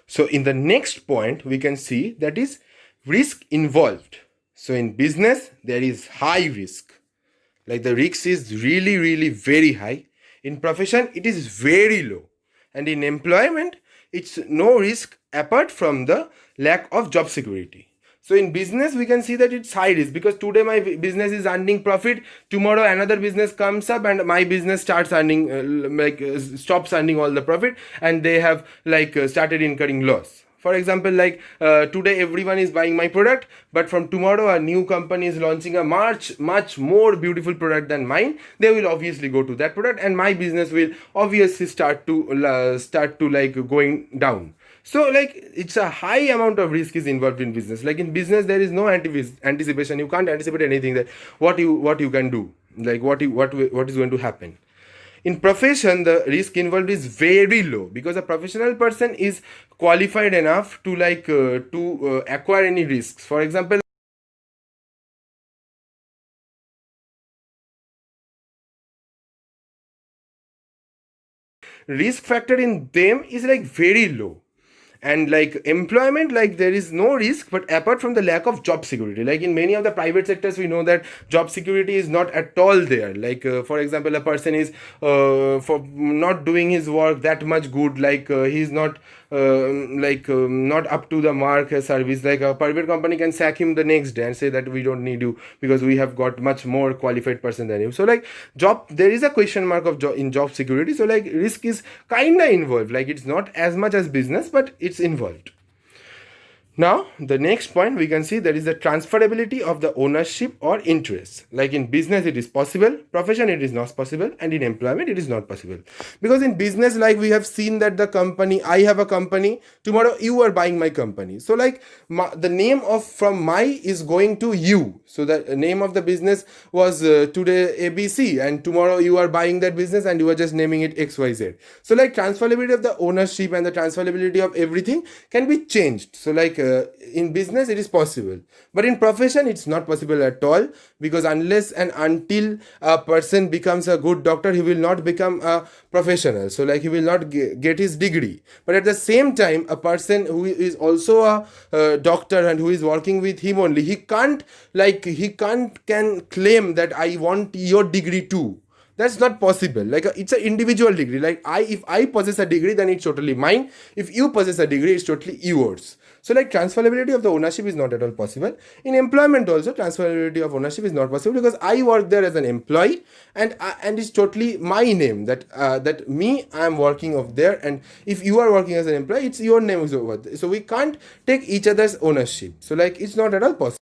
So in the next point, we can see that is risk involved. So in business, there is high risk. Like the risk is really, really very high. In profession, it is very low. And in employment, it's no risk apart from the lack of job security. So in business, we can see that it's high risk because today my business is earning profit. Tomorrow another business comes up and my business starts earning, stops earning all the profit, and they have started incurring loss. For example, today everyone is buying my product, but from tomorrow a new company is launching a much more beautiful product than mine. They will obviously go to that product, and my business will obviously start to going down. So it's a high amount of risk is involved in business. Like in business, there is no anticipation. You can't anticipate anything that what you can do, like what is going to happen. In profession, the risk involved is very low because a professional person is qualified enough to acquire any risks. For example, risk factor in them is like very low. And like employment, like there is no risk, but apart from the lack of job security, like in many of the private sectors, we know that job security is not at all there. For example, a person is for not doing his work that much good, he's not not up to the mark service. Like a private company can sack him the next day and say that we don't need you because we have got much more qualified person than you. So like job, there is a question mark of in job security. So like risk is kinda involved. Like it's not as much as business, but it's involved. Now, the next point we can see there is the transferability of the ownership or interest. Like in business, it is possible, profession, it is not possible, and in employment, it is not possible. Because in business, like we have seen that the company, I have a company, tomorrow you are buying my company. So, the name of from my is going to you. So, the name of the business was today ABC, and tomorrow you are buying that business and you are just naming it XYZ. So, like transferability of the ownership and the transferability of everything can be changed. So, in business it is possible, but in profession it's not possible at all, because unless and until a person becomes a good doctor, he will not become a professional. So like he will not get his degree. But at the same time, a person who is also a doctor and who is working with him only, he can't can claim that I want your degree too. That's not possible. It's an individual degree. If I possess a degree, then it's totally mine. If you possess a degree, it's totally yours. So like transferability of the ownership is not at all possible. In employment also, transferability of ownership is not possible because I work there as an employee, and it's totally my name that me I am working of there, and if you are working as an employee, it's your name is over there. So we can't take each other's ownership. So like it's not at all possible.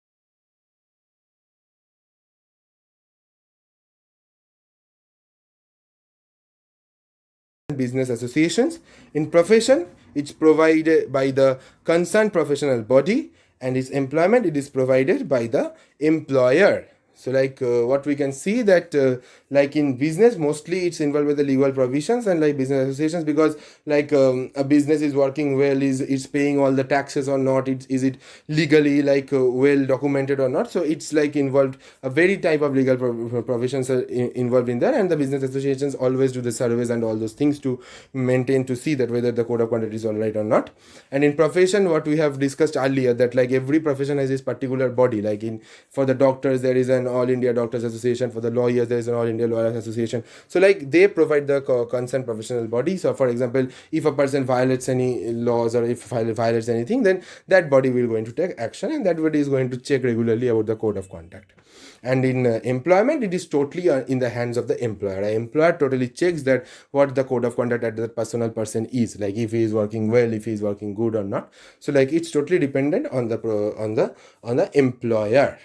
Business associations. In profession, it's provided by the concerned professional body, and its employment, it is provided by the employer. So what we can see that in business, mostly it's involved with the legal provisions and like business associations, because a business is working well, is it's paying all the taxes or not, is it legally well documented or not. So it's involved a very type of legal provisions are involved in there, and the business associations always do the surveys and all those things to maintain, to see that whether the code of conduct is all right or not. And in profession, what we have discussed earlier, that every profession has its particular body. For the doctors, there is an All India Doctors Association. For the lawyers, there is an All India Lawyers Association. So they provide the concerned professional body. So for example, if a person violates any laws or if violates anything, then that body will going to take action, and that body is going to check regularly about the code of conduct. And in employment, it is totally in the hands of the employer. An employer totally checks that what the code of conduct at that personal person is, like if he is working well, if he is working good or not. So it's totally dependent on the employer.